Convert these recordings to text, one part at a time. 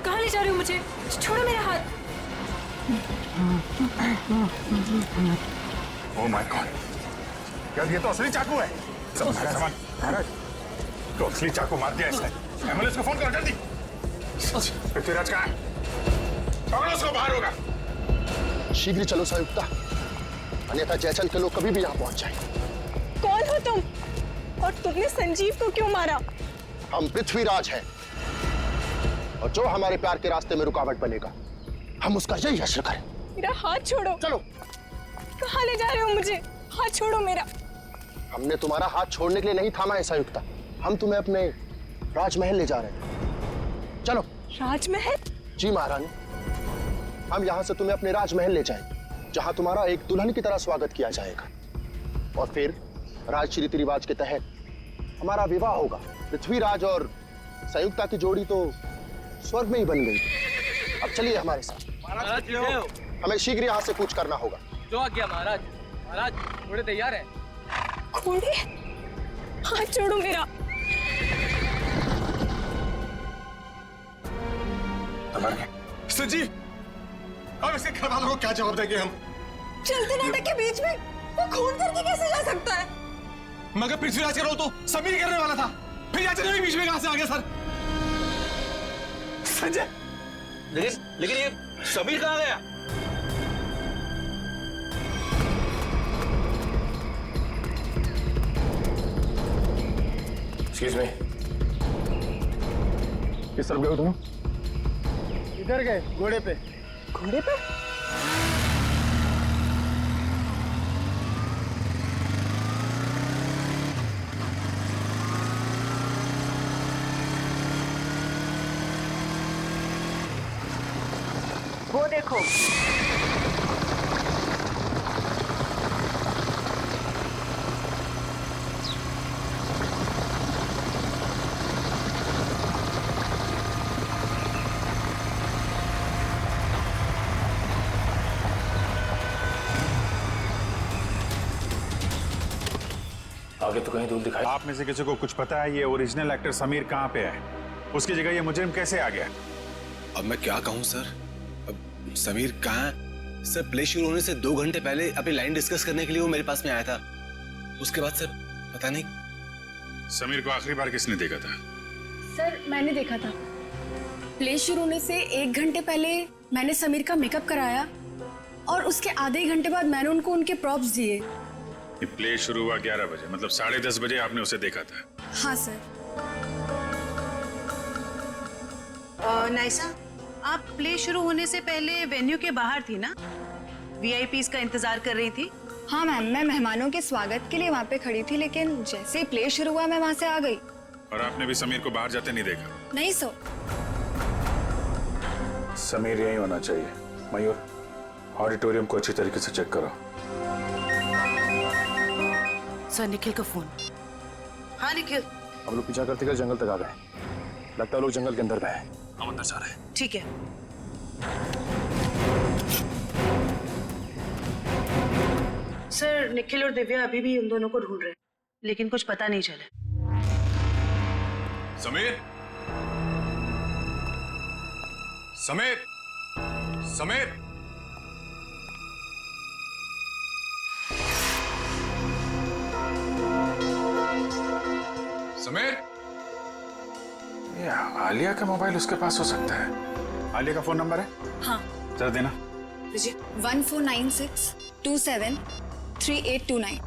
कहाँ ले जा रहे हो मुझे? छोड़ो मेरा हाथ। ओह माय गॉड, क्या ये तो असली चाकू है। सब सामान महाराज, तो असली चाकू मार दिया इसने। एम्बुलेंस को फोन करो जल्दी। पृथ्वीराज कहाँ है? पकड़ो उसको, बाहर होगा। शीघ्र चलो संयुक्ता, अन्यथा जयचंद के लोग कभी भी यहाँ पहुंच जाएंगे। कौन हो तुम? और तुमने संजीव को क्यों मारा? हम पृथ्वीराज हैं, और जो हमारे प्यार के रास्ते में रुकावट बनेगा, हम उसका यही हश्र करें। मेरा हाथ छोड़ो। चलो। कहाँ ले जा रहे हो मुझे? हाथ छोड़ो मेरा। हमने तुम्हारा हाथ छोड़ने के लिए नहीं थामा है संयुक्ता, हम तुम्हें अपने राजमहल ले जा रहे हैं। चलो। राजमहल? जी महारानी, हम यहाँ से तुम्हें अपने राजमहल ले जाएंगे, जहाँ तुम्हारा एक दुल्हन की तरह स्वागत किया जाएगा, और फिर राजसी रीति रिवाज के तहत हमारा विवाह होगा। पृथ्वीराज और संयुक्ता की जोड़ी तो स्वर्ग में ही बन गई। अब चलिए हमारे साथ। हमें शीघ्र यहाँ से कूच करना होगा। जो आ गया महाराज। महाराज घोड़े तैयार है। घोड़े? हाथ छोड़ो मेरा। संजीव, अब इसके घर वालों को क्या जवाब देंगे हम? चलते नाटक के बीच में वो खून करके कैसे जा सकता है? मगर पृथ्वीराज का रोल तो समीर करने वाला था, फिर याचन भी बीच में कहां से आ गया सर? संजय, लेकिन ये समीर कहाँ गया? एक्सक्यूज मी, किस तरफ गए हो तुम? इधर गए, घोड़े पे। घोड़े पे? वो देखो। आगे तो कहीं दूर दिखाई। आप में से किसी को कुछ पता है ये ओरिजिनल एक्टर समीर कहाँ पे है? उसकी जगह ये मुजरिम कैसे आ गया? अब मैं क्या कहूँ सर, अब समीर कहाँ है? सर प्ले शुरू होने से 2 घंटे पहले अपनी लाइन डिस्कस करने के लिए वो मेरे पास में आया था। उसके बाद सर पता नहीं। समीर को आखिरी बार किसने देखा था? सर मैंने देखा था। प्ले शुरू होने से 1 घंटे पहले मैंने समीर का मेकअप कराया, और उसके आधे घंटे बाद मैंने उनको उनके प्रॉप्स दिए। ये प्ले शुरू हुआ 11 बजे, मतलब 10:30 बजे आपने उसे देखा था? हाँ सर। नाइसा, आप प्ले शुरू होने से पहले वेन्यू के बाहर थी ना? वीआईपीज का इंतजार कर रही थी? हाँ मैम, मैं मेहमानों के स्वागत के लिए वहाँ पे खड़ी थी, लेकिन जैसे ही प्ले शुरू हुआ मैं वहाँ से आ गई। और आपने भी समीर को बाहर जाते नहीं देखा? नहीं सर। समीर यही होना चाहिए। मयूर, ऑडिटोरियम को अच्छी तरीके से चेक करो। सर निखिल का फोन। हाँ निखिल, हम लोग पीछा करते जंगल तक आ गए। लगता है लोग जंगल के अंदर गए हैं। हम अंदर जा रहे हैं। ठीक है। सर निखिल और दिव्या अभी भी उन दोनों को ढूंढ रहे हैं, लेकिन कुछ पता नहीं चला। समीर, समीर, समीर, समीर। ये आलिया का मोबाइल उसके पास हो सकता है। आलिया का फोन नंबर है? हाँ। जरा देना। 1496273829।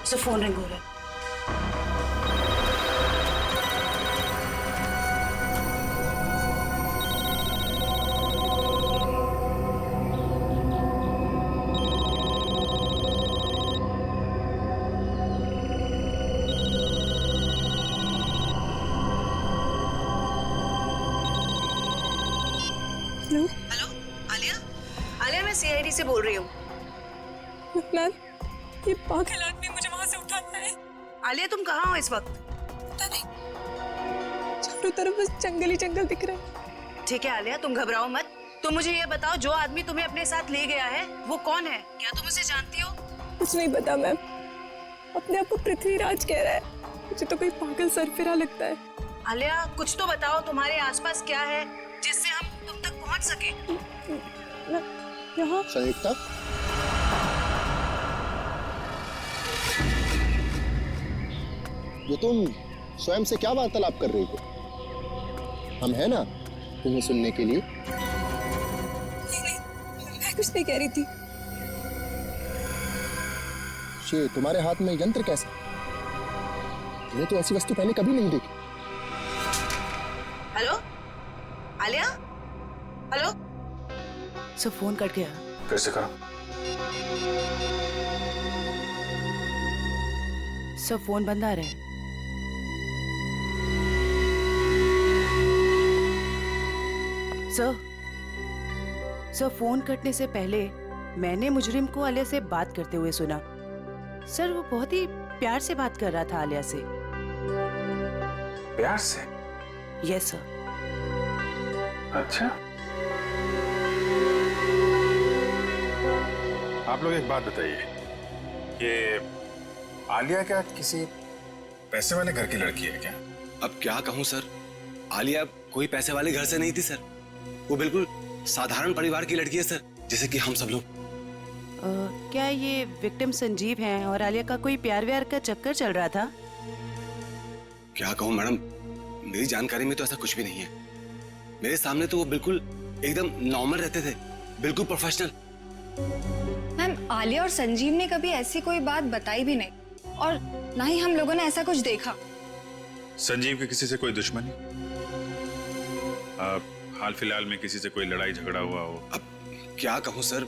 उसे फोन रिंग हो रहा है। हेलो, आलिया? आलिया, मैं सीआईडी से बोल रही हूँ। मैम, ये पागल आदमी मुझे वहां से उठाना है। आलिया तुम कहाँ हो इस वक्त? पता नहीं, चारों तरफ बस जंगल ही जंगल दिख रहा है। ठीक है आलिया, तुम घबराओ मत। तुम मुझे ये बताओ, जो आदमी तुम्हें अपने साथ ले गया है वो कौन है? क्या तुम उसे जानती हो? कुछ नहीं पता मैम, अपने आप को पृथ्वीराज कह रहा है। मुझे तो कोई पागल सरफिरा लगता है। आलिया कुछ तो बताओ, तुम्हारे आसपास क्या है जिससे हम तुम तक पहुंच सके? यहाँ संयुक्ता, ये तुम स्वयं से क्या वार्तालाप कर रही हो? हम है ना तुम्हें सुनने के लिए। मैं कुछ नहीं कह रही थी। ये तुम्हारे हाथ में यंत्र कैसा? मैंने तो ऐसी वस्तु पहले कभी नहीं देखी। Hello Alia, hello. Sir phone cut गया। फिर से करो। सर फोन बंद आ रहा है। सर फोन कटने से पहले मैंने मुजरिम को आलिया से बात करते हुए सुना। सर वो बहुत ही प्यार से बात कर रहा था आलिया से। प्यार से? Yes sir. अच्छा, आप लोग एक बात बताइए, ये आलिया क्या किसी पैसे वाले घर की लड़की है क्या? अब क्या कहूँ सर, आलिया कोई पैसे वाले घर से नहीं थी सर। वो बिल्कुल साधारण परिवार की लड़की है सर, जैसे कि हम सब लोग। क्या ये विक्टिम संजीव हैं और आलिया का कोई प्यार व्यार का चक्कर चल रहा था? क्या कहूँ मैडम, मेरी जानकारी में तो ऐसा कुछ भी नहीं है। मेरे सामने तो वो बिल्कुल एकदम नॉर्मल रहते थे, बिल्कुल प्रोफेशनल। मैम, आलिया और संजीव ने कभी ऐसी कोई बात बताई भी नहीं, और ना ही हम लोगों ने ऐसा कुछ देखा। संजीव की किसी से कोई दुश्मनी? हाल फिलहाल में किसी से कोई लड़ाई झगड़ा हुआ हो? अब क्या कहूँ सर,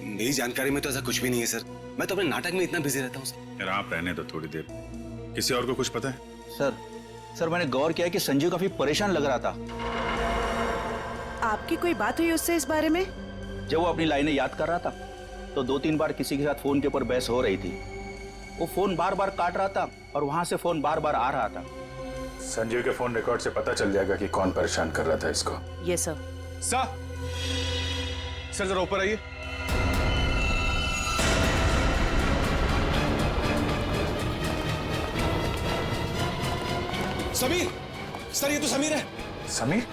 मेरी जानकारी में तो ऐसा कुछ भी नहीं है सर। मैं तो अपने नाटक में इतना बिजी रहता हूँ सर। यार आप रहने दो थोड़ी देर, किसी और को कुछ पता है? सर मैंने गौर किया कि संजीव काफी परेशान लग रहा था। आपकी कोई बात हुई उससे इस बारे में? जब वो अपनी लाइनें याद कर रहा था तो 2-3 बार किसी के साथ फोन के ऊपर बहस हो रही थी। वो फोन बार बार काट रहा था और वहां से फोन बार बार आ रहा था। संजीव के फोन रिकॉर्ड से पता चल जाएगा कि कौन परेशान कर रहा था इसको। Yes sir. सर जरा ऊपर आइए। समीर, सर ये तो समीर है। समीर?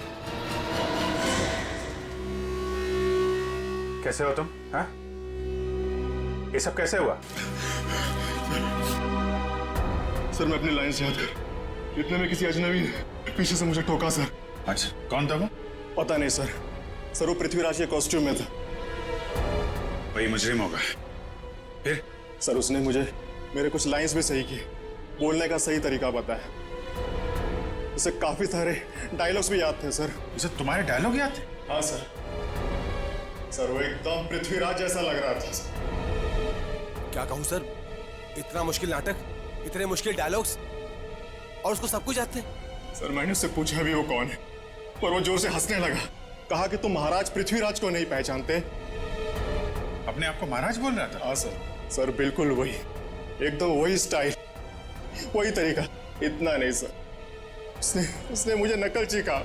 कैसे हो तुम? हाँ? ये सब कैसे हुआ? सर मैं अपनी लाइन से याद कर, इतने में किसी अजनबी ने पीछे से मुझे ठोका सर। अच्छा, कौन था वो? पता नहीं सर। सर वो पृथ्वीराज के कॉस्ट्यूम में था। वही मुजरिम होगा। फिर? सर उसने मुझे मेरे कुछ लाइंस भी सही किए, बोलने का सही तरीका बताया। उसे काफी सारे डायलॉग्स भी याद थे सर। उसे तुम्हारे डायलॉग याद थे? हाँ सर। सर वो एकदम पृथ्वीराज जैसा लग रहा था सर। क्या कहूँ सर, इतना मुश्किल नाटक, इतने मुश्किल डायलॉग्स, और उसको सब कुछ याद थे। सर मैंने उससे पूछा भी वो कौन है, पर वो जोर से हंसने लगा। कहा कि तुम महाराज पृथ्वीराज को नहीं पहचानते। अपने आप को महाराज बोल रहा था? हाँ सर। सर बिल्कुल वही, एकदम वही स्टाइल, वही तरीका। इतना नहीं सर, उसने मुझे नकलची कहा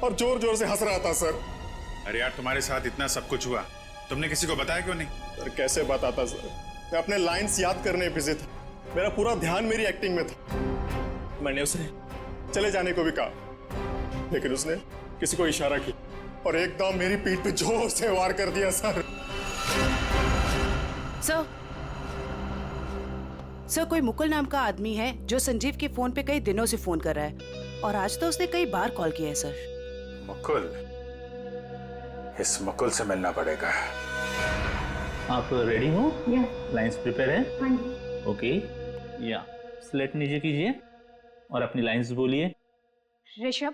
और जोर जोर से हंस रहा था सर। अरे यार, तुम्हारे साथ इतना सब कुछ हुआ, तुमने किसी को बताया क्यों नहीं? सर कैसे बताता सर, मैं अपने लाइंस याद करने बिजी था। मेरा पूरा ध्यान मेरी एक्टिंग में था। मैंने उसे चले जाने को भी कहा, लेकिन उसने किसी को इशारा किया और एकदम मेरी पीठ पे जोर से वार कर दिया सर। सर कोई मुकुल नाम का आदमी है जो संजीव के फोन पे कई दिनों से फोन कर रहा है, और आज तो उसने कई बार कॉल किया है सर। मुकुल? इस मुकुल से मिलना पड़ेगा। आप रेडी हो? या लाइंस प्रिपेयर है? हाँ जी। ओके, या स्लेट नीचे कीजिए और अपनी लाइंस बोलिए। ऋषभ,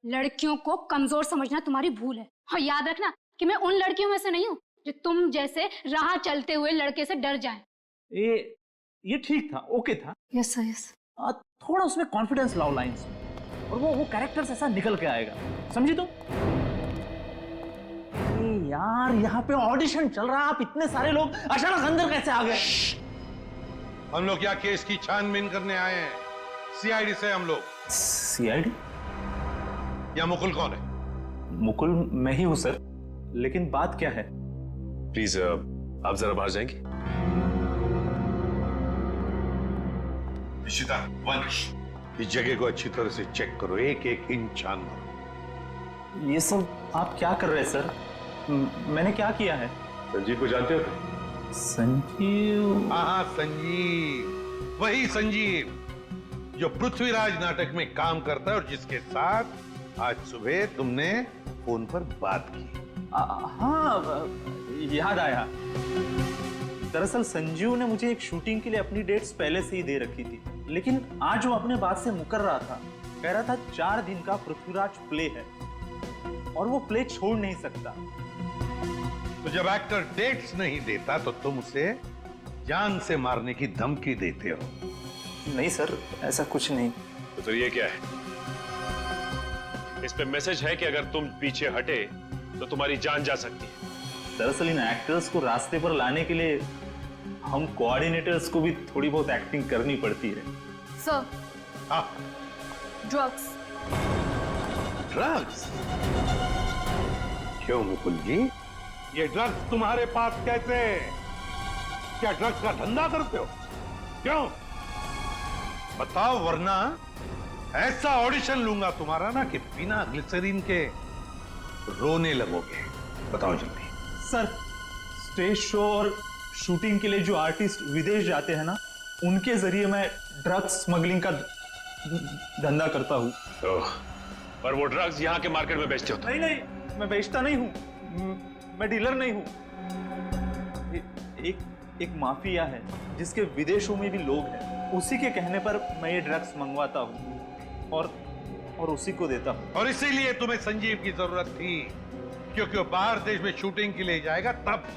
लड़कियों को कमजोर समझना तुम्हारी भूल है, और याद रखना कि मैं उन लड़कियों में से नहीं हूँ जो तुम जैसे राह चलते हुए लड़के से डर जाएं। ये ठीक था, ओके था। Yes sir, yes. थोड़ा उसमें कॉन्फिडेंस लाओ लाइंस में, और वो कैरेक्टर ऐसा निकल के आएगा, समझी तुम? यार यहाँ पे ऑडिशन चल रहा है, आप इतने सारे लोग अचानक अंदर कैसे आ गए? हम लोग क्या केस की छानबीन करने आए हैं? सीआईडी से हम लोग। सीआईडी? या मुकुल कौन है? मुकुल मैं ही हूँ सर, लेकिन बात क्या है? प्लीज आप जरा बाहर जाएंगे? निशिता, वंश, इस जगह को अच्छी तरह से चेक करो, एक एक इंच छान मारो। ये सब आप क्या कर रहे हैं सर? मैंने क्या किया है? संजीव को जानते हो? संजीव? हाँ, संजीव, वही संजीव जो पृथ्वीराज नाटक में काम करता है और जिसके साथ आज सुबह तुमने फोन पर बात की। हाँ, याद आया। दरअसल संजीव ने मुझे एक शूटिंग के लिए अपनी डेट्स पहले से ही दे रखी थी, लेकिन आज वो अपने बात से मुकर रहा था। कह रहा था 4 दिन का पृथ्वीराज प्ले है और वो प्ले छोड़ नहीं सकता। तो जब एक्टर डेट्स नहीं देता तो तुम उसे जान से मारने की धमकी देते हो? नहीं सर, ऐसा कुछ नहीं। तो फिर ये क्या है? इस पे मैसेज है कि अगर तुम पीछे हटे तो तुम्हारी जान जा सकती है। दरअसल इन एक्टर्स को रास्ते पर लाने के लिए हम कोऑर्डिनेटर्स को भी थोड़ी बहुत एक्टिंग करनी पड़ती है। सर, हाँ, ड्रग्स। ड्रग्स? क्यों मुकुल जी, ये ड्रग्स तुम्हारे पास कैसे? क्या ड्रग्स का धंधा करते हो? क्यों बताओ, वरना ऐसा ऑडिशन लूंगा तुम्हारा ना कि बिना ग्लिसरीन के रोने लगोगे। बताओ जल्दी। सर, स्टेज शो और शूटिंग के लिए जो आर्टिस्ट विदेश जाते हैं ना, उनके जरिए मैं ड्रग्स स्मगलिंग का धंधा करता हूँ। पर वो ड्रग्स यहाँ के मार्केट में बेचते हो? नहीं नहीं, मैं बेचता नहीं हूँ, मैं डीलर नहीं हूँ। एक माफिया है जिसके विदेशों में भी लोग हैं, उसी के कहने पर मैं ये ड्रग्स मंगवाता हूँ और उसी को देता हूँ। और इसीलिए तुम्हें संजीव की जरूरत थी, क्योंकि वो बाहर देश में शूटिंग के लिए जाएगा, तब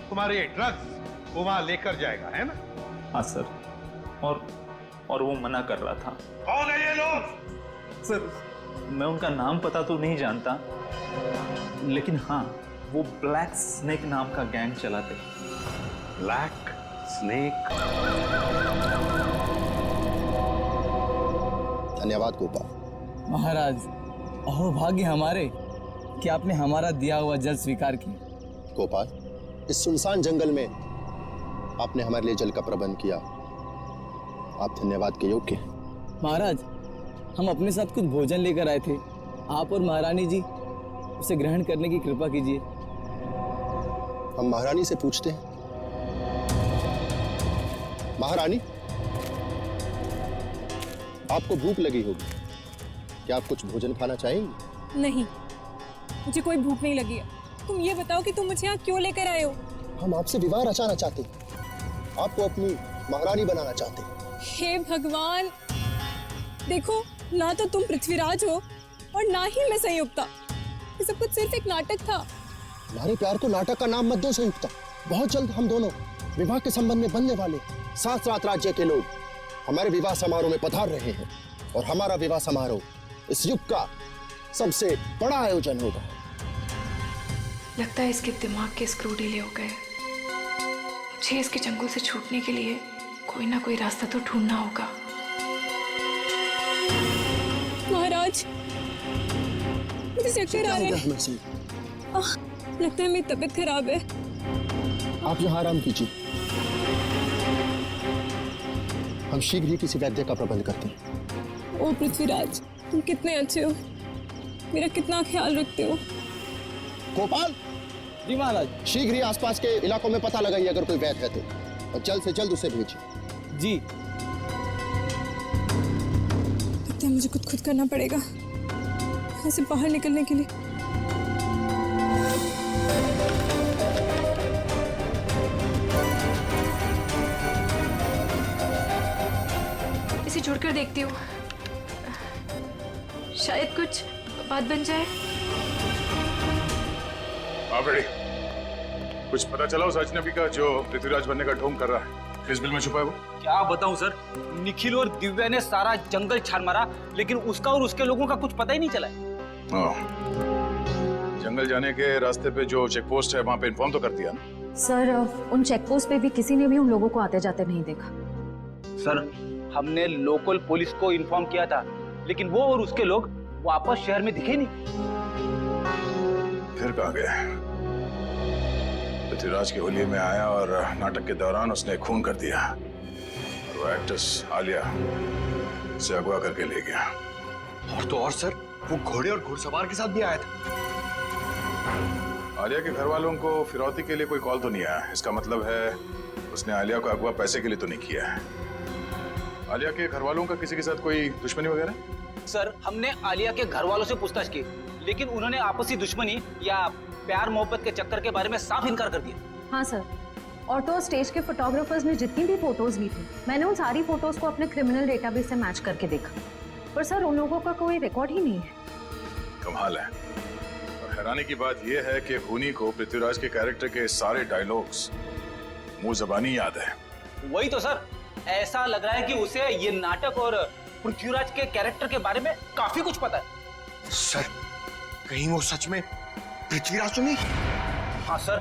तुम्हारे ये ड्रग्स वो वहां लेकर जाएगा, है ना? हाँ सर, और वो मना कर रहा था। कौन है ये लोग? सर, मैं उनका नाम पता तो नहीं जानता, लेकिन हाँ, वो ब्लैक स्नेक नाम का गैंग चलाते। Black snake? धन्यवाद गोपाल। महाराज, अहो भाग्य हमारे कि आपने हमारा दिया हुआ जल स्वीकार किया। गोपाल, इस सुनसान जंगल में आपने हमारे लिए जल का प्रबंध किया, आप धन्यवाद के योग्य हैं। महाराज, हम अपने साथ कुछ भोजन लेकर आए थे, आप और महारानी जी उसे ग्रहण करने की कृपा कीजिए। हम महारानी से पूछते हैं। महारानी, आपको भूख लगी होगी, क्या आप कुछ भोजन खाना चाहेंगी? नहीं, मुझे कोई भूख नहीं लगी है। तुम ये बताओ कि तुम मुझे यहाँ क्यों लेकर आए हो? हम आपसे विवाह रचाना चाहते हैं, आपको अपनी महारानी बनाना चाहते हैं। हे भगवान, देखो, ना तो तुम पृथ्वीराज हो और ना ही मैं संयुक्ता। ये सब कुछ सिर्फ एक नाटक था। हमारे प्यार को नाटक का नाम मत दो संयुक्ता। बहुत जल्द हम दोनों विवाह के संबंध में बनने वाले 7 राज्य के लोग हमारे विवाह समारोह में पधार रहे हैं और हमारा विवाह समारोह इस युग का सबसे बड़ा आयोजन होगा। लगता है इसके दिमाग के स्क्रू ढीले हो गए। मुझे इसके चंगुल से छूटने के लिए कोई ना कोई रास्ता तो ढूंढना होगा। महाराज, मुझे चक्कर आ रहे हैं। लगता है मेरी तबीयत खराब है। आप यहाँ आराम कीजिए, हम शीघ्र ही किसी वैद्य का प्रबंध करते हैं। ओ पृथ्वीराज, तुम कितने अच्छे हो, मेरा कितना ख्याल रखते हो। गोपाल जी महाराज। शीघ्र ही आसपास के इलाकों में पता लगाइए अगर कोई वैद्य है तो, और जल्द से जल्द उसे भेजिए। जी। लगता है मुझे खुद करना पड़ेगा यहाँ से बाहर निकलने के लिए। इसे जोड़कर देखती हूँ, शायद कुछ बात बन जाए। आप रेडी? कुछ पता चला उस अजनबी का जो पृथ्वीराज बनने का ढोंग कर रहा है? किस बिल में छुपा है वो? क्या बताऊं सर, निखिल और दिव्या ने सारा जंगल छान मारा, लेकिन उसका और उसके लोगों का कुछ पता ही नहीं चला। जंगल जंगल जाने के रास्ते पे जो चेक पोस्ट है वहां पे इन्फॉर्म तो कर दिया ना? सर उन चेक पोस्ट पे भी किसी ने भी उन लोगों को आते जाते नहीं देखा। सर हमने लोकल पुलिस को इन्फॉर्म किया था, लेकिन वो और उसके लोग वापस शहर में दिखे नहीं। फिर कहाँ गए? पृथ्वीराज के होलिये में आया और नाटक के दौरान उसने खून कर दिया और वो एक्ट्रेस आलिया से अगवा करके ले गया। और तो और सर, वो घोड़े और घुड़सवार के साथ भी आया था। आलिया के घर वालों को फिरौती के लिए कोई कॉल तो नहीं आया। इसका मतलब है उसने आलिया को अगवा पैसे के लिए तो नहीं किया है। आलिया के घर वालों का किसी के साथ कोई दुश्मनी वगैरह? सर हमने आलिया के घर वालों से पूछताछ की, लेकिन उन्होंने आपसी दुश्मनी या प्यार मोहब्बत के चक्कर के बारे में साफ इनकार कर दिया। हाँ सर, ऑटो और स्टेज के फोटोग्राफर्स ने जितनी भी फोटोज ली थी, मैंने उन सारी फोटोज को अपने क्रिमिनल डेटाबेस से मैच करके देखा, पर सर उन लोगों का कोई रिकॉर्ड ही नहीं है। कमाल है। और हैरानी की बात यह है कि खूनी को पृथ्वीराज के कैरेक्टर के सारे डायलॉग्स मुंह ज़बानी याद है। वही तो सर, ऐसा लग रहा है कि उसे ये नाटक और पृथ्वीराज के कैरेक्टर के बारे में काफी कुछ पता है। सर, कहीं वो सच में पृथ्वीराज तो नहीं? हाँ सर,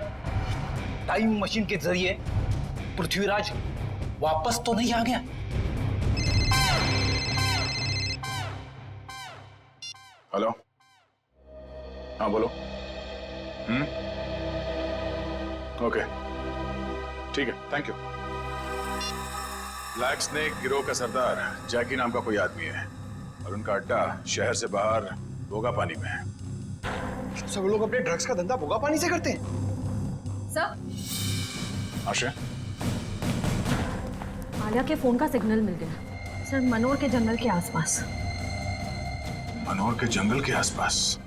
टाइम मशीन के जरिए पृथ्वीराज वापस तो नहीं आ गया? हेलो, हाँ बोलो। ओके, ठीक है, थैंक यू। ब्लैक स्नेक गिरोह का सरदार जैकी नाम का कोई आदमी है और उनका अड्डा शहर से बाहर भोगा पानी में है। सब लोग अपने ड्रग्स का धंधा भोगा पानी से करते हैं? सर, आशा, आलिया के फोन का सिग्नल मिल गया सर, मनोर के जंगल के आसपास। मनोर के जंगल के आसपास?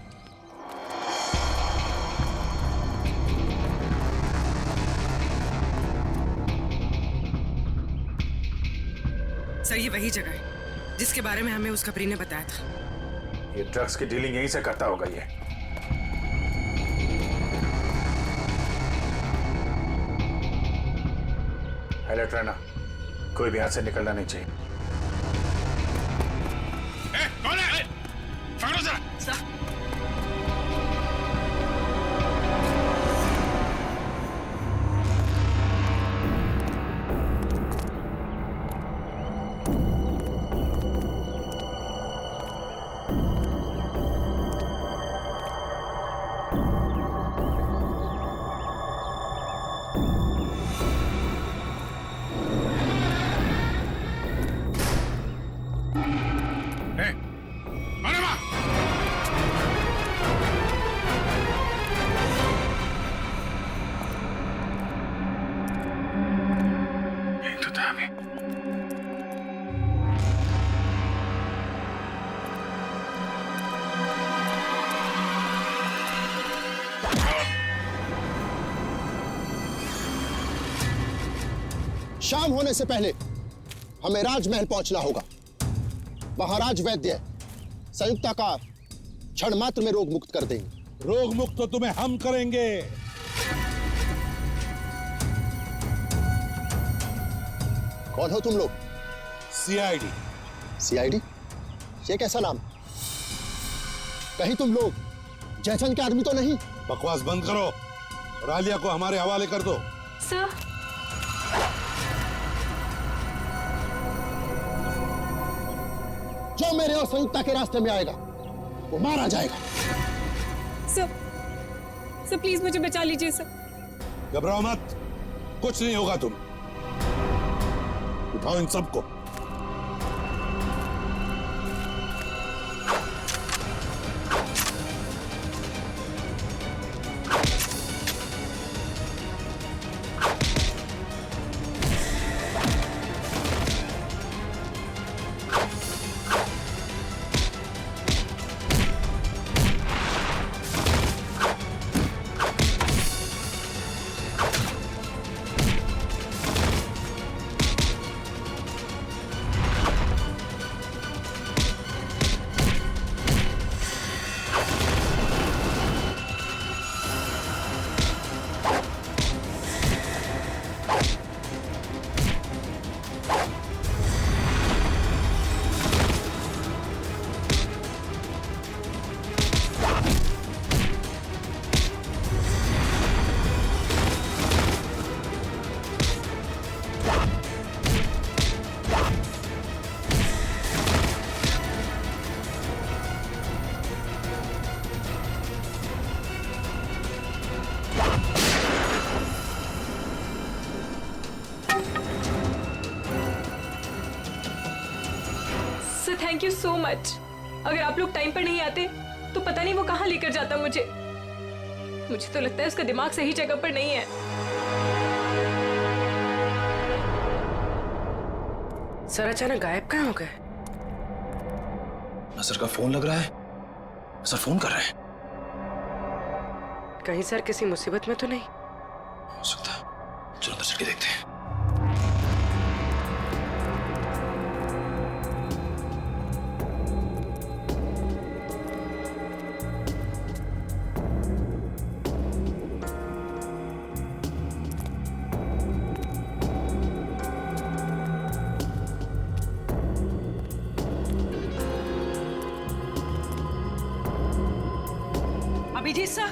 सर ये वही जगह है जिसके बारे में हमें उस खबरी ने बताया था। ये ड्रग्स की डीलिंग यहीं से करता होगा ये। अलर्ट रहना, कोई भी हाथ से निकलना नहीं चाहिए। कौन है? पकड़ो जरा। शाम होने से पहले हमें राजमहल पहुंचना होगा। वहां राज वैद्य संयुक्ता का क्षण मात्र में रोग मुक्त कर देंगे। रोग मुक्त तो तुम्हें हम करेंगे। कौन हो तुम लोग? सीआईडी। सीआईडी? ये कैसा नाम? कहीं तुम लोग जयचंद के आदमी तो नहीं? बकवास बंद करो और आलिया को हमारे हवाले कर दो। सर, जो मेरे और संयुक्ता के रास्ते में आएगा वो मारा जाएगा। सर प्लीज मुझे बचा लीजिए सर। घबराओ मत, कुछ नहीं होगा। तुम उठाओ इन सबको। Thank you so much. अगर आप लोग टाइम पर नहीं आते तो पता नहीं वो कहाँ लेकर जाता मुझे। मुझे तो लगता है उसका दिमाग सही जगह पर नहीं है। सर अचानक गायब कहाँ हो गए? सर का फोन लग रहा है, सर फोन कर रहे हैं। कहीं सर किसी मुसीबत में तो नहीं? हो सकता है, चलो अंदर चल के देखते हैं। अभिजीत सर,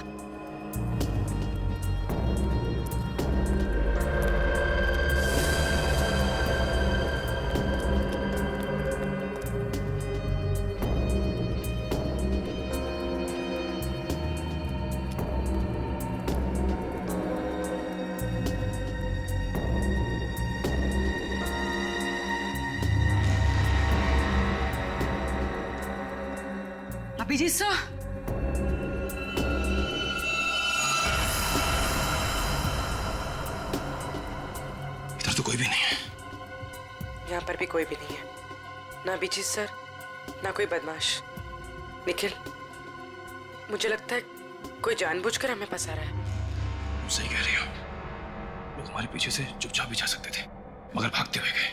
अभिजीत सर, इधर तो कोई भी नहीं है। यहाँ पर भी कोई भी नहीं है, ना अभिजीत सर ना कोई बदमाश। निखिल, मुझे लगता है कोई जानबूझकर हमें फंसा रहा है। तुम सही कह रही हो, लोग हमारे पीछे से चुपचाप भी जा सकते थे, मगर भागते हुए गए।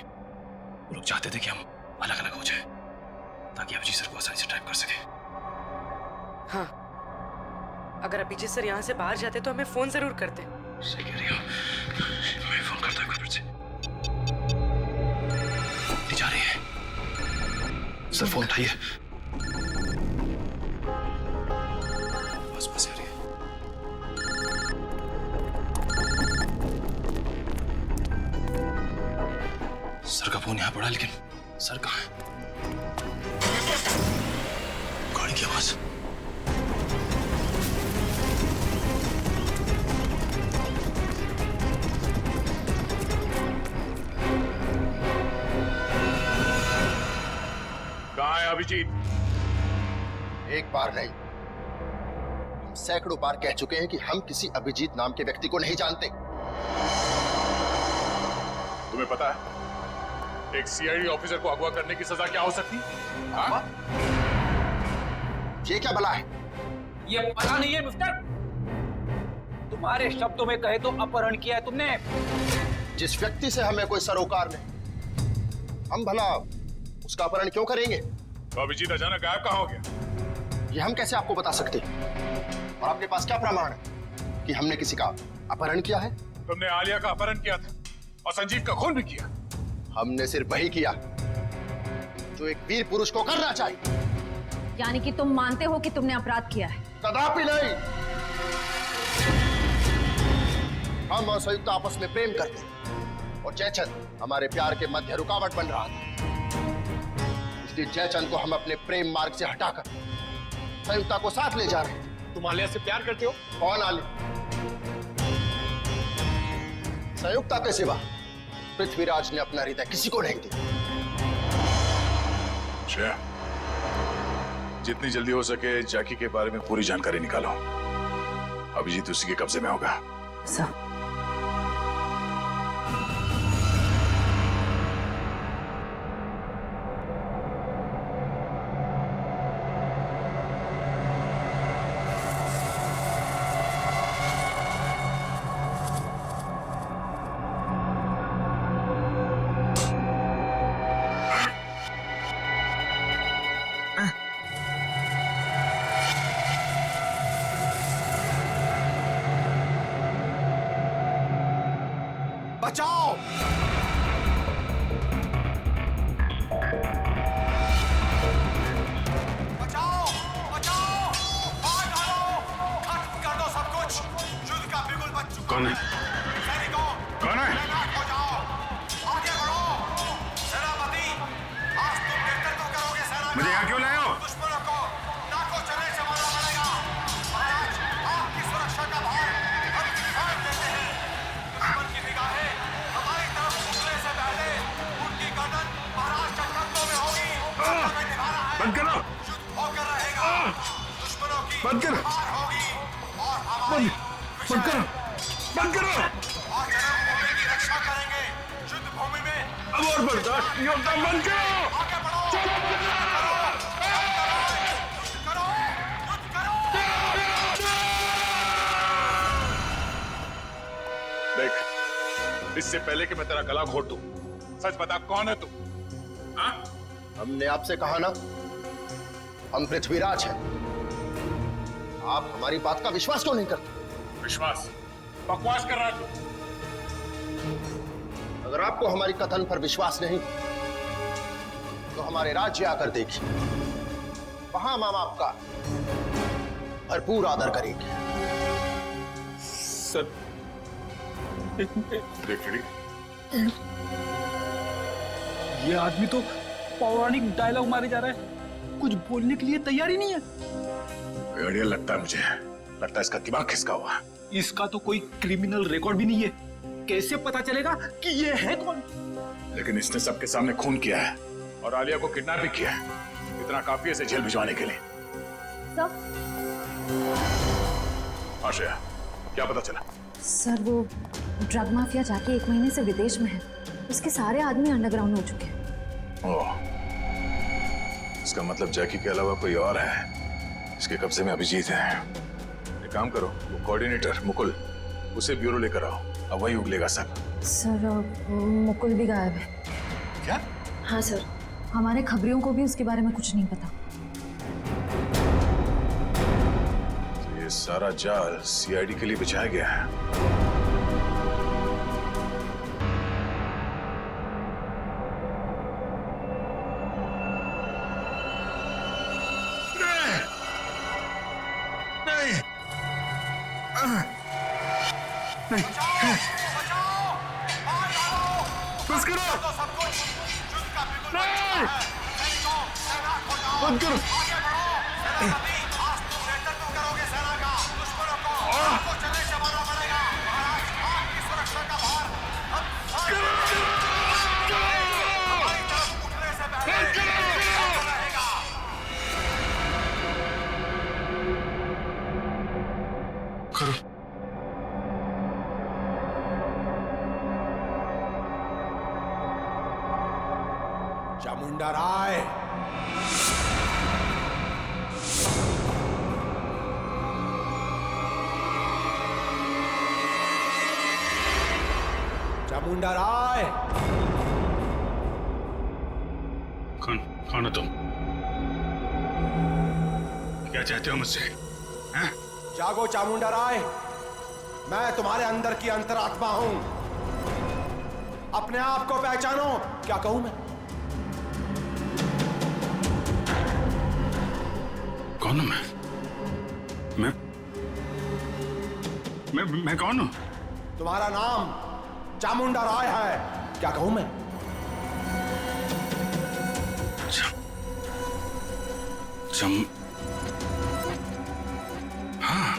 वो लोग चाहते थे कि हम अलग अलग हो जाए ताकि अभिजीत सर को आसानी से ट्रैप कर सके। हाँ, अगर अभिजीत सर यहाँ से बाहर जाते तो हमें फोन जरूर करते। सही कह रही हो, मैं फोन करता हूँ फिर से। नहीं जा रही है सर, फोन उठाइए। बस आ रही है। सर का फोन यहाँ पड़ा, लेकिन सर कहाँ है? गाड़ी की आवाज। कहाँ है अभिजीत? एक बार नहीं, हम सैकड़ों बार कह चुके हैं कि हम किसी अभिजीत नाम के व्यक्ति को नहीं जानते। तुम्हें पता है एक सीआईडी ऑफिसर को अगवा करने की सजा क्या हो सकती? हाँ? ये क्या भला है? ये पता नहीं है मिस्टर, तुम्हारे शब्दों में कहे तो अपहरण किया है तुमने। जिस व्यक्ति से हमें कोई सरोकार नहीं, हम भला उसका अपहरण क्यों करेंगे? तो अभिजीत अचानक गायब कहाँ हो गया? ये हम कैसे आपको बता सकते हैं? और आपके पास क्या प्रमाण है कि हमने किसी का अपहरण किया है? तुमने आलिया का अपहरण किया था और संजीव का खून भी किया। हमने सिर्फ वही किया जो एक वीर पुरुष को करना चाहिए। यानी कि तुम मानते हो कि तुमने अपराध किया है? कदापि नहीं। हम और संयुक्त आपस में प्रेम करते हैं और जयचंद हमारे प्यार के मध्य रुकावट बन रहा था। इसलिए जयचंद को हम अपने प्रेम मार्ग से हटाकर संयुक्ता को साथ ले जा रहे हैं। तुम आलिया से प्यार करते हो? कौन आलिया? संयुक्ता के सिवा पृथ्वीराज ने अपना हृदय किसी को नहीं दिया। जितनी जल्दी हो सके जैकी के बारे में पूरी जानकारी निकालो। अभिजीत उसी के कब्जे में होगा। सर, बचाओ! बचाओ! बचाओ! मार डालो! खत्म कर दो सब कुछ! युद्ध का बिगुल बज चुका कौन है? सैनिकों, कौन है? तैनात हो जाओ! आगे बढ़ो! सेनापति, आज तुम नेतृत्व करोगे सेना का। मुझे यहाँ क्यों लाए हो? दुश्मनों को नाकों चने से मारना पड़ेगा। महाराज, आपकी सुरक्षा का भार हम किसान देते हैं। दुश्मन की निगाहें हमारी तरफ उठने से पहले उनकी गर्दन महाराज के कंधों में होगी। बंद करो, बंद करो, बंद करो। और जन्मभूमि की रक्षा करेंगे। युद्ध भूमि में अब और बर्दाश्त नहीं होता, बंद करो। आगे बढ़ो। देख, इससे पहले कि मैं तेरा गला घोट दूं, सच बता कौन है तू? हाँ? हमने आपसे कहा ना, हम पृथ्वीराज हैं। आप हमारी बात का विश्वास क्यों नहीं करते? विश्वास? बकवास कर रहा है तू। अगर आपको हमारी कथन पर विश्वास नहीं तो हमारे राज्य आकर देखिए, वहां हम आपका भरपूर आदर करेंगे। सर देख ये आदमी तो पौराणिक डायलॉग मारे जा रहा है, कुछ बोलने के लिए तैयार ही नहीं है। बढ़िया लगता है मुझे, लगता है इसका दिमाग खिसका हुआ। इसका तो कोई क्रिमिनल रिकॉर्ड भी नहीं है, कैसे पता चलेगा कि ये है कौन? लेकिन इसने सबके सामने खून किया है और आलिया को किडनैप भी किया है। इतना काफी है इसे जेल भिजवाने के लिए। सर, आश्रया, क्या पता चला? सर वो ड्रग माफिया जाके 1 महीने से विदेश में है। उसके सारे आदमी अंडरग्राउंड हो चुके हैं। ओह, इसका मतलब जैकी के अलावा कोई और है। इसके कब्जे में अभिजीत है। एक काम करो, वो कोऑर्डिनेटर मुकुल, उसे ब्यूरो लेकर आओ, अब वही उगलेगा सब। सर मुकुल भी गायब है। क्या? हाँ सर, हमारे खबरियों को भी उसके बारे में कुछ नहीं पता। तो ये सारा जाल सीआईडी के लिए बिछाया गया है। बस करो, बंद करो। करो। चामुंडा राय, चामुंडा राय। कौन हो तुम? क्या चाहते हो मुझसे? हैं? जागो चामुंडा राय, मैं तुम्हारे अंदर की अंतरात्मा हूं। अपने आप को पहचानो। क्या कहूं मैं? कौन हूं मैं कौन हूं? तुम्हारा नाम चामुंडा राय है। क्या कहूं मैं? हाँ,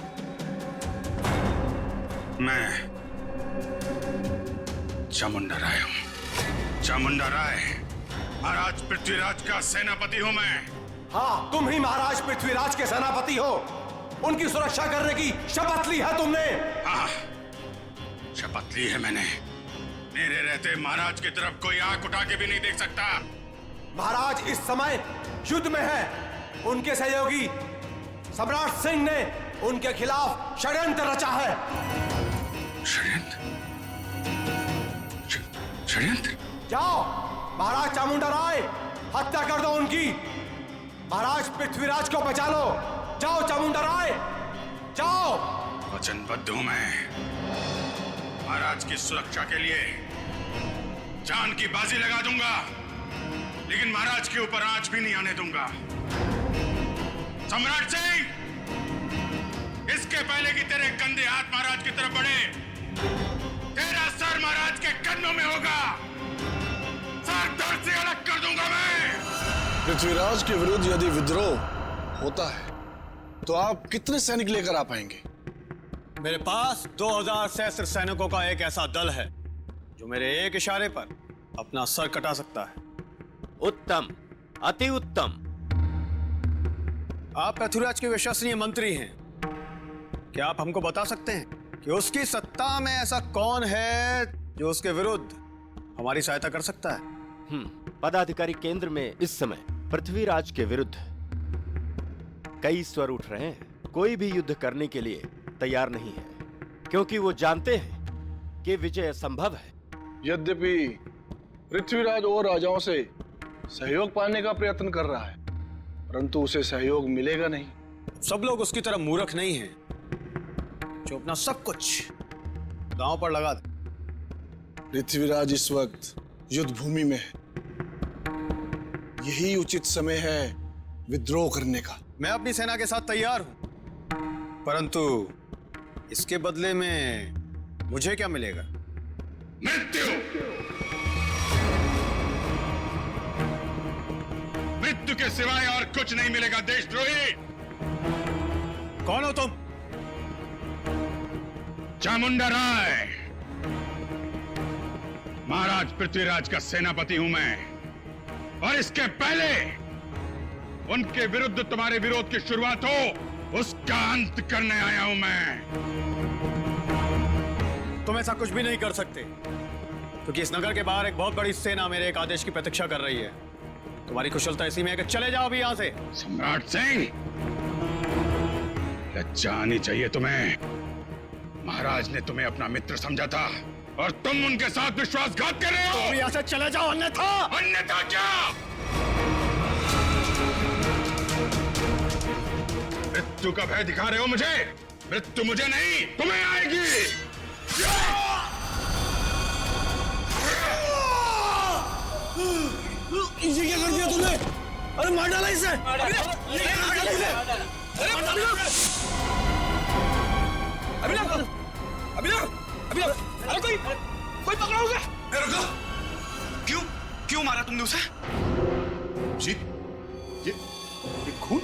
मैं चामुंडा राय हूं। चामुंडा राय, महाराज पृथ्वीराज का सेनापति हूं मैं। हाँ, तुम ही महाराज पृथ्वीराज के सेनापति हो। उनकी सुरक्षा करने की शपथ ली है तुमने। हाँ, शपथ ली है मैंने। मेरे रहते महाराज की तरफ कोई आंख उठा के भी नहीं देख सकता। महाराज इस समय युद्ध में है। उनके सहयोगी सम्राट सिंह ने उनके खिलाफ षड्यंत्र रचा है। षड्यंत्र? जाओ महाराज चामुंडा राय, हत्या कर दो उनकी। महाराज पृथ्वीराज को बचा लो। जाओ चामुंडा राय, जाओ। वचनबद्ध हूं मैं। महाराज की सुरक्षा के लिए जान की बाजी लगा दूंगा, लेकिन महाराज के ऊपर आंच भी नहीं आने दूंगा। सम्राट सिंह, इसके पहले कि तेरे गंदे हाथ महाराज की तरफ बढ़े, तेरा सर महाराज के कन्नों में होगा। सर धड़ से अलग कर दूंगा मैं। पृथ्वीराज के विरुद्ध यदि विद्रोह होता है तो आप कितने सैनिक लेकर आ पाएंगे? मेरे पास 2000 सहस्त्र सैनिकों का एक ऐसा दल है जो मेरे एक इशारे पर अपना सर कटा सकता है। उत्तम, अति उत्तम। आप पृथ्वीराज के विश्वसनीय मंत्री हैं। क्या आप हमको बता सकते हैं कि उसकी सत्ता में ऐसा कौन है जो उसके विरुद्ध हमारी सहायता कर सकता है? पदाधिकारी केंद्र में इस समय पृथ्वीराज के विरुद्ध कई स्वर उठ रहे हैं। कोई भी युद्ध करने के लिए तैयार नहीं है, क्योंकि वो जानते हैं कि विजय असंभव है। यद्यपि पृथ्वीराज और राजाओं से सहयोग पाने का प्रयत्न कर रहा है, परंतु उसे सहयोग मिलेगा नहीं। सब लोग उसकी तरह मूर्ख नहीं हैं जो अपना सब कुछ दांव पर लगा दे। पृथ्वीराज इस वक्त युद्ध भूमि में है। यही उचित समय है विद्रोह करने का। मैं अपनी सेना के साथ तैयार हूं, परंतु इसके बदले में मुझे क्या मिलेगा? मृत्यु। मृत्यु के सिवाय और कुछ नहीं मिलेगा देशद्रोही। कौन हो तुम? चामुंडा राय, महाराज पृथ्वीराज का सेनापति हूं मैं, और इसके पहले उनके विरुद्ध तुम्हारे विरोध की शुरुआत हो, उसका अंत करने आया हूं मैं। तुम ऐसा कुछ भी नहीं कर सकते, क्योंकि इस नगर के बाहर एक बहुत बड़ी सेना मेरे एक आदेश की प्रतीक्षा कर रही है। तुम्हारी कुशलता इसी में है कि चले जाओ अभी यहां से। सम्राट सिंह, लज्जा आनी चाहिए तुम्हें। महाराज ने तुम्हें अपना मित्र समझा था और तुम उनके साथ विश्वासघात कर रहे हो। तो यहाँ से चले जाओ, अन्यथा। अन्यथा क्या? मृत्यु का भय दिखा रहे हो मुझे? मृत्यु मुझे नहीं, तुम्हें आएगी। ये क्या कर दिया तुमने? अरे मार डाला इसे! अरे कोई पकड़ा उसे! रुको! क्यों मारा तुमने उसे? जी, ये खून?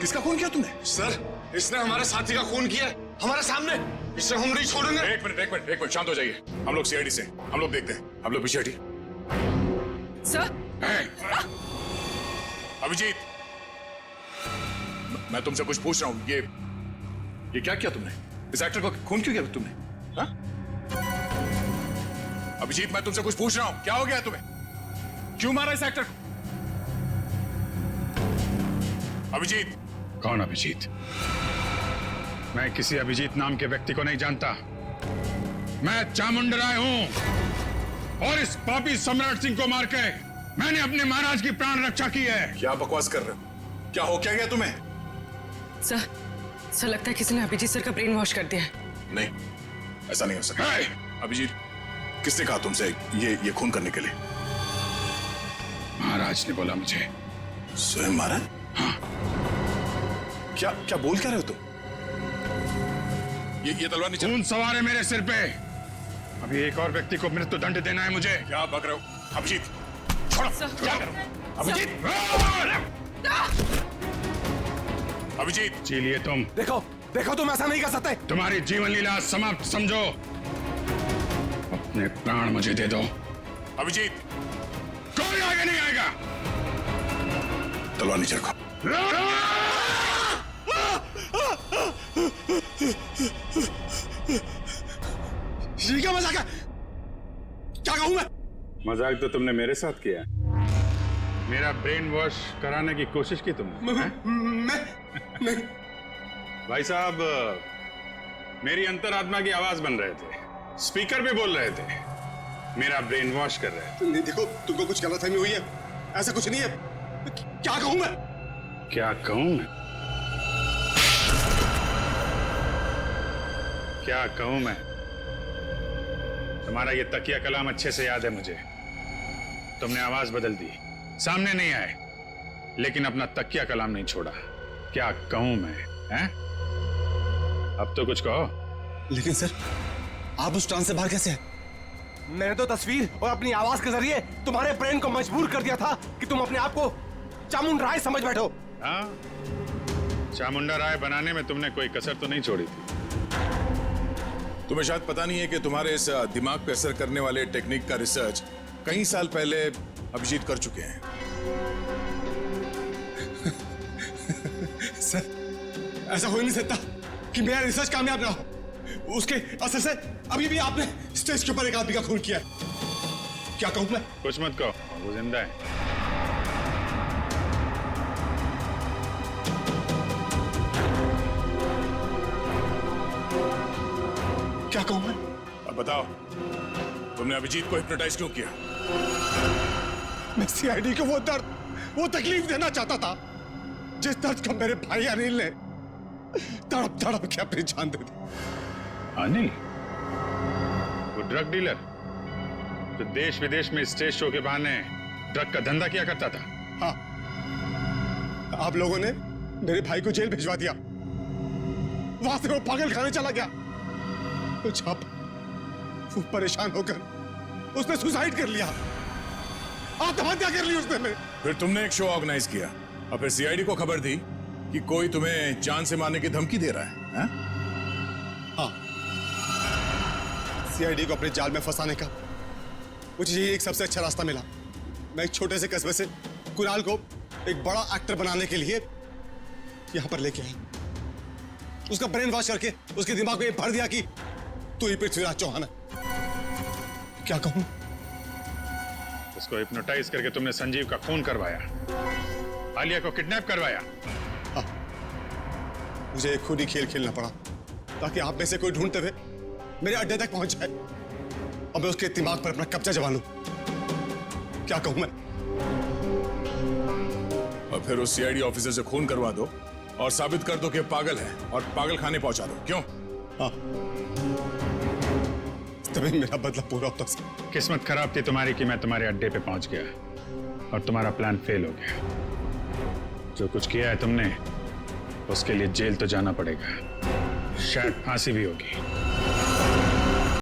किसका खून किया तुमने? सर, इसने हमारे साथी का खून किया, हमारे सामने। इसे हम नहीं छोड़ेंगे। एक मिनट, शांत हो जाइए। हम लोग सीआईडी से, हम लोग देखते हैं। हम लोग पीछे हटिए। सर, अभिजीत, मैं तुमसे कुछ पूछ रहा हूं। ये क्या किया तुमने? इस एक्टर को खून क्यों किया तुमने? हाँ? अभिजीत, मैं तुमसे कुछ पूछ रहा हूं। क्या हो गया तुम्हें? क्यों मारा इस एक्टर को? अभिजीत। कौन अभिजीत? मैं किसी अभिजीत नाम के व्यक्ति को नहीं जानता। मैं चामुंडा राय हूं, और इस पापी सम्राट सिंह को मार के मैंने अपने महाराज की प्राण रक्षा की है। क्या बकवास कर रहे हो? क्या हो क्या गया तुम्हें? सर लगता है किसी ने अभिजीत सर का ब्रेन वॉश कर दिया है। नहीं, ऐसा नहीं हो सकता। अभिजीत, किसने कहा तुमसे ये खून करने के लिए? महाराज ने बोला मुझे। स्वयं महाराज? हाँ। क्या बोल क्या रहे हो तुम? ये तलवार नीचे। खून सवार है मेरे सिर पे। अभी एक और व्यक्ति को मृत्यु दंड देना है मुझे। क्या बक रहे हो? अभिजीत, छोड़ो। क्या करो? अभिजीत! अभिजीत! जी लिए तुम। देखो तुम ऐसा नहीं कर सकते। तुम्हारी जीवन लीला समाप्त समझो। अपने प्राण मुझे दे दो। अभिजीत! कोई आगे नहीं आएगा। तलवार नीचे रखो। ये क्या मजाक है? क्या कहूं मैं? मजाक तो तुमने मेरे साथ किया। मेरा ब्रेन वॉश कराने की कोशिश की तुमने। मैं भाई साहब, मेरी अंतरात्मा की आवाज बन रहे थे, स्पीकर पे बोल रहे थे, मेरा ब्रेन वॉश कर रहे थे। नहीं, देखो तुमको कुछ गलतफहमी हुई है। ऐसा कुछ नहीं है। क्या कहूं मैं? क्या कहूं मैं? क्या कहूं मैं? तुम्हारा ये तकिया कलाम अच्छे से याद है मुझे। तुमने आवाज बदल दी, सामने नहीं आए, लेकिन अपना तकिया कलाम नहीं छोड़ा। क्या कहूं मैं? हैं? अब तो कुछ कहो। लेकिन सर, आप उस ट्रांस से बाहर कैसे हैं? मैंने तो तस्वीर और अपनी आवाज के जरिए तुम्हारे ब्रेन को मजबूर कर दिया था कि तुम अपने आप को चामुंडा राय समझ बैठो। हाँ, चामुंडा राय बनाने में तुमने कोई कसर तो नहीं छोड़ी थी। तुम्हें शायद पता नहीं है कि तुम्हारे इस दिमाग पे असर करने वाले टेक्निक का रिसर्च कई साल पहले अभिजीत कर चुके हैं। सर ऐसा हो ही नहीं सकता कि मेरा रिसर्च कामयाब ना हो। उसके असर से अभी भी आपने स्टेज के ऊपर एक आदमी का खून किया। क्या कहूं मैं? कुछ मत कहो, वो जिंदा है। क्या कहूं मैं? अब बताओ, तुमने अभिजीत को हिप्नोटाइज क्यों किया? मैं सीआईडी को वो दर्द, वो तकलीफ देना चाहता था जिस दर्द को मेरे भाई अनिल ने तड़प तड़प के अपनी जान दे दी। अनिल, वो ड्रग डीलर जो देश विदेश में स्टेज शो के बहाने ड्रग का धंधा किया करता था। हाँ, आप लोगों ने मेरे भाई को जेल भिजवा दिया, वहां से वो पागल खाने चला गया। तो जब वो परेशान होकर उसने सुसाइड कर लिया, आत्महत्या कर ली उसने। फिर तुमने एक शो ऑर्गेनाइज किया और फिर सीआईडी को खबर दी कि कोई तुम्हें जान से मारने की धमकी दे रहा है। हाँ, सीआईडी को अपने जाल में फंसाने का मुझे यही एक सबसे अच्छा रास्ता मिला। मैं एक छोटे से कस्बे से कुणाल को एक बड़ा एक्टर बनाने के लिए यहां पर लेके आया। उसका ब्रेन वॉश करके उसके दिमाग में ये भर दिया कि तू ही पृथ्वीराज चौहान है। क्या कहूं? उसको हिप्नोटाइज करके तुमने संजीव का खून करवाया, आलिया को किडनैप करवाया। हाँ, मुझे एक खुद ही खेल खेलना पड़ा ताकि आप में से कोई ढूंढते हुए मेरे अड्डे तक पहुंच जाए और मैं उसके दिमाग पर अपना कब्जा जमा लूं। क्या कहूं मैं? और फिर उस सीआईडी ऑफिसर से खून करवा दो और साबित कर दो कि पागल है और पागल खाने पहुंचा दो। क्यों? हाँ, तभी मेरा बदला पूरा होता है। किस्मत खराब थी तुम्हारी कि मैं तुम्हारे अड्डे पे पहुंच गया और तुम्हारा प्लान फेल हो गया। जो कुछ किया है तुमने, उसके लिए जेल तो जाना पड़ेगा, शायद फांसी भी होगी।